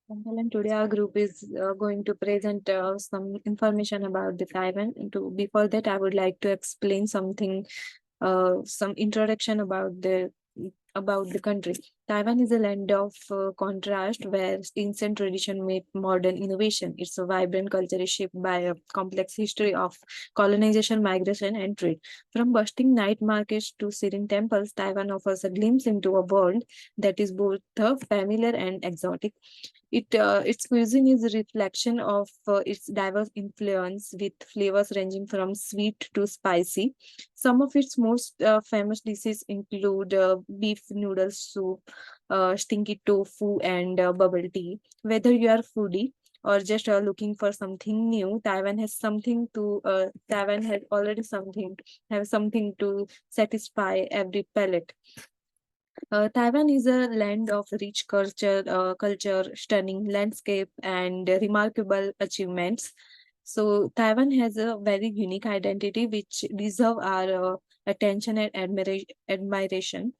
And today our group is going to present some information about the Taiwan. Before that, I would like to explain something, some introduction about the country. Taiwan is a land of contrast where ancient tradition meet modern innovation. Its a vibrant culture is shaped by a complex history of colonization, migration, and trade. From bustling night markets to serene temples, Taiwan offers a glimpse into a world that is both familiar and exotic. Its cuisine is a reflection of its diverse influence, with flavors ranging from sweet to spicy. Some of its most famous dishes include beef noodle soup, stinky tofu, and bubble tea. Whether you are foodie or just looking for something new, Taiwan has already something to satisfy every palate. Taiwan is a land of rich culture, stunning landscape, and remarkable achievements. So Taiwan has a very unique identity which deserve our attention and admiration.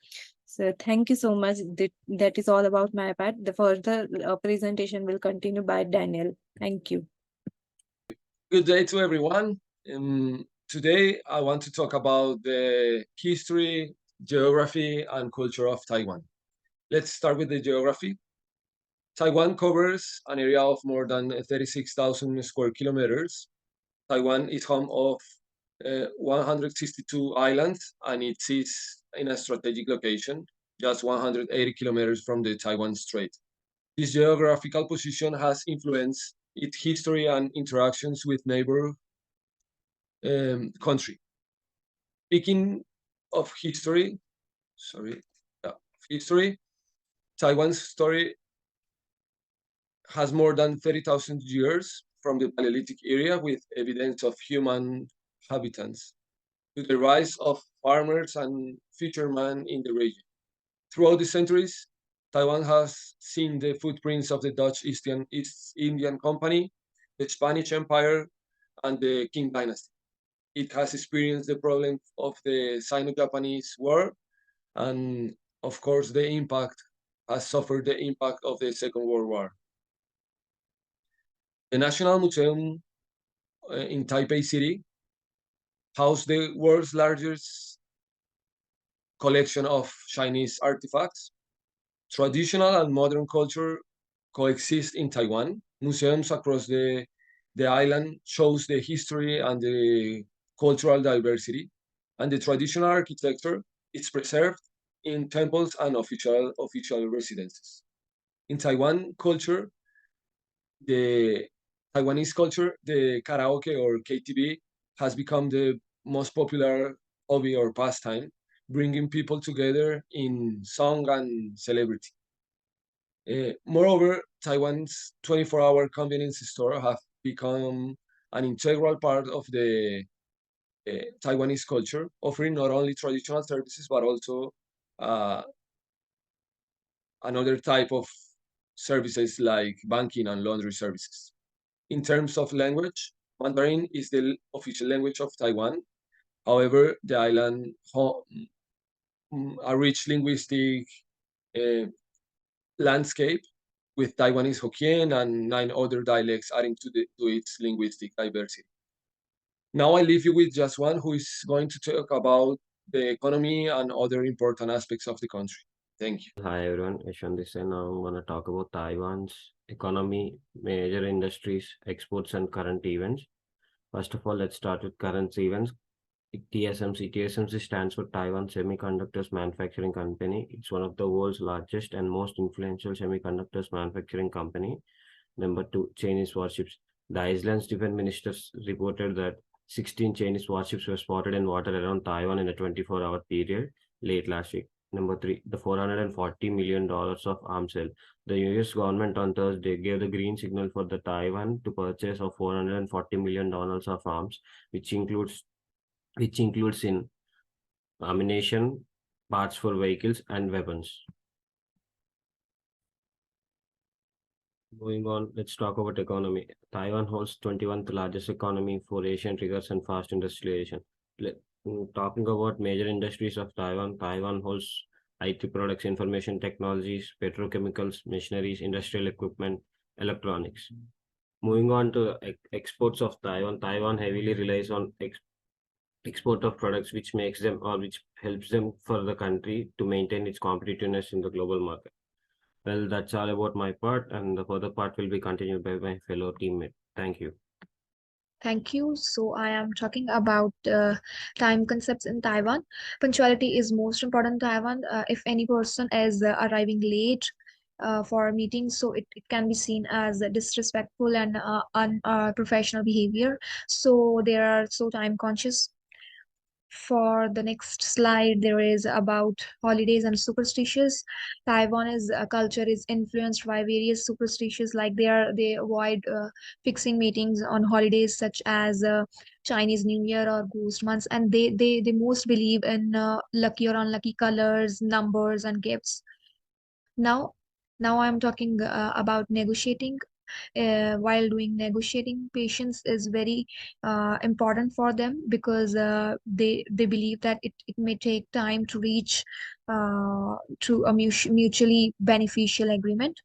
So thank you so much. That is all about my part. The further presentation will continue by Daniel. Thank you. Good day to everyone. Today, I want to talk about the history, geography, and culture of Taiwan. Let's start with the geography. Taiwan covers an area of more than 36,000 square kilometers. Taiwan is home of 162 islands, and it sits in a strategic location, just 180 kilometers from the Taiwan Strait. This geographical position has influenced its history and interactions with neighbor country. Speaking of history, sorry, history, Taiwan's story has more than 30,000 years from the Paleolithic era with evidence of human habitants to the rise of farmers and fishermen in the region. Throughout the centuries, Taiwan has seen the footprints of the Dutch East Indian Company, the Spanish Empire, and the Qing Dynasty. It has experienced the problem of the Sino-Japanese War, and of course, the impact has suffered the impact of the Second World War. The National Museum in Taipei City houses the world's largest collection of Chinese artifacts. Traditional and modern culture coexist in Taiwan. Museums across the island shows the history and the cultural diversity, and the traditional architecture is preserved in temples and official residences. In the Taiwanese culture, the karaoke or KTV has become the most popular hobby or pastime, bringing people together in song and celebrity. Moreover, Taiwan's 24-hour convenience store have become an integral part of the Taiwanese culture, offering not only traditional services but also uh, another type of services like banking and laundry services. In terms of language, Mandarin is the official language of Taiwan. However, the island a rich linguistic uh, landscape with Taiwanese Hokkien and 9 other dialects adding to its linguistic diversity. Now I leave you with just one who is going to talk about the economy and other important aspects of the country. Thank you. Hi everyone, Ishan this and now I'm gonna talk about Taiwan's economy, major industries, exports, and current events. First of all, let's start with current events. TSMC. TSMC stands for Taiwan Semiconductors Manufacturing Company. It's one of the world's largest and most influential semiconductors manufacturing company. Number two, Chinese warships. The island's defense ministers reported that 16 Chinese warships were spotted in water around Taiwan in a 24-hour period late last week. Number three, the $440 million of arms sale. The US government on Thursday gave the green signal for the Taiwan to purchase of $440 million of arms, which includes in ammunition, parts for vehicles, and weapons. Moving on, let's talk about economy. Taiwan holds 21st largest economy for Asian figures and fast industrialization. Talking about major industries of Taiwan, Taiwan holds IT products, information technologies, petrochemicals, machineries, industrial equipment, electronics. Moving on to exports of Taiwan. Taiwan heavily relies on export of products which makes them or which helps them for the country to maintain its competitiveness in the global market. Well, that's all about my part, and the further part will be continued by my fellow teammate. Thank you. Thank you. So I am talking about time concepts in Taiwan. Punctuality is most important in Taiwan. If any person is arriving late for meetings, so it can be seen as disrespectful and unprofessional behavior. So they are so time conscious. For the next slide, there is about holidays and superstitions. Taiwan is culture is influenced by various superstitions, like they avoid fixing meetings on holidays such as Chinese New Year or ghost months, and they most believe in lucky or unlucky colors, numbers, and gifts. Now, now I'm talking about negotiating. While doing negotiating, patience is very important for them because they believe that it may take time to reach to a mutually beneficial agreement.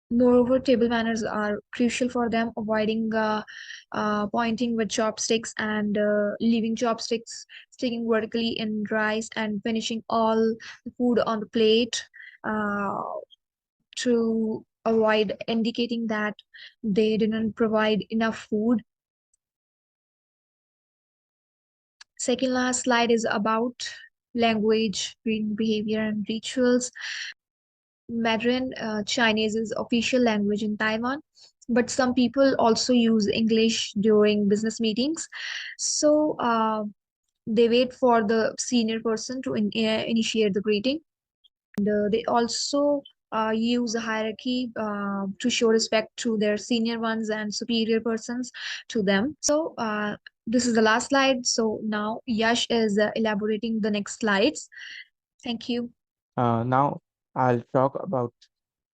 Moreover, table manners are crucial for them, avoiding pointing with chopsticks and leaving chopsticks sticking vertically in rice and finishing all the food on the plate. Uh, to avoid indicating that they didn't provide enough food. Second last slide is about language, reading behavior, and rituals. Mandarin Chinese is official language in Taiwan, but some people also use English during business meetings. So they wait for the senior person to initiate the greeting. They also use a hierarchy to show respect to their senior ones and superior persons to them. So this is the last slide. So now Yash is elaborating the next slides. Thank you. Now I'll talk about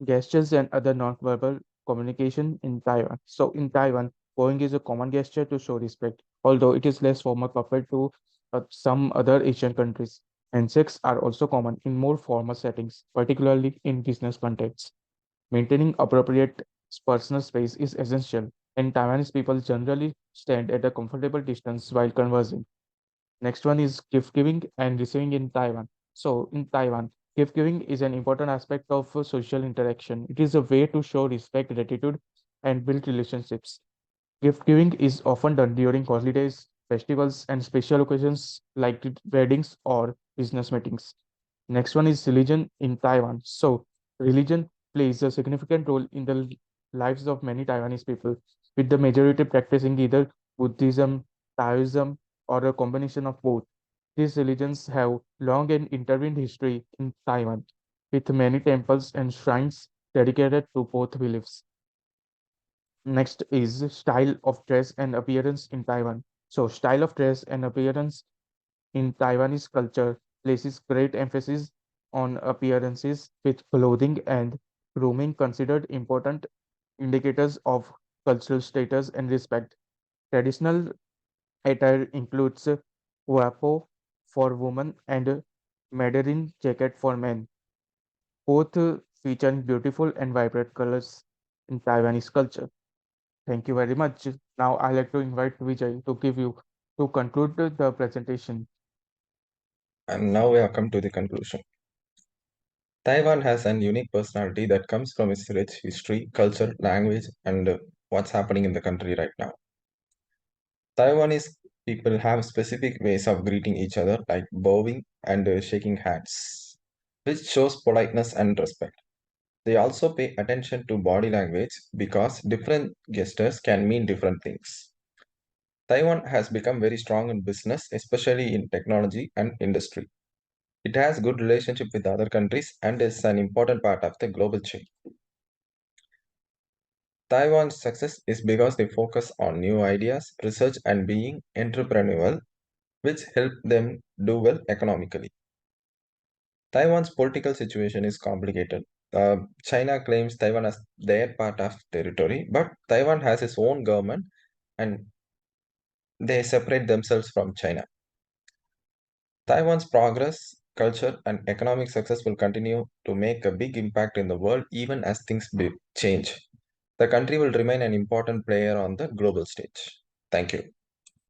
gestures and other nonverbal communication in Taiwan. So in Taiwan, bowing is a common gesture to show respect, although it is less formal compared to some other Asian countries. Handshakes are also common in more formal settings, particularly in business contexts. Maintaining appropriate personal space is essential, and Taiwanese people generally stand at a comfortable distance while conversing. Next one is gift giving and receiving in Taiwan. So in Taiwan, gift giving is an important aspect of social interaction. It is a way to show respect, gratitude, and build relationships. Gift giving is often done during holidays, festivals, and special occasions like weddings or business meetings. Next one is religion in Taiwan. So religion plays a significant role in the lives of many Taiwanese people, with the majority practicing either Buddhism, Taoism, or a combination of both. These religions have long and intertwined history in Taiwan, with many temples and shrines dedicated to both beliefs. Next is style of dress and appearance in Taiwan. So, style of dress and appearance in Taiwanese culture places great emphasis on appearances, with clothing and grooming considered important indicators of cultural status and respect. Traditional attire includes huapo for women and mandarin jacket for men, both featuring beautiful and vibrant colors in Taiwanese culture. Thank you very much. Now I'd like to invite Vijay to give you to conclude the presentation. And now we have come to the conclusion. Taiwan has an unique personality that comes from its rich history, culture, language, and what's happening in the country right now. Taiwanese people have specific ways of greeting each other, like bowing and shaking hands, which shows politeness and respect. They also pay attention to body language because different gestures can mean different things. Taiwan has become very strong in business, especially in technology and industry. It has good relationship with other countries and is an important part of the global chain. Taiwan's success is because they focus on new ideas, research, and being entrepreneurial, which help them do well economically. Taiwan's political situation is complicated. China claims Taiwan as their part of territory, but Taiwan has its own government and they separate themselves from China. Taiwan's progress culture, and economic success will continue to make a big impact in the world even as things change. The country will remain an important player on the global stage. Thank you.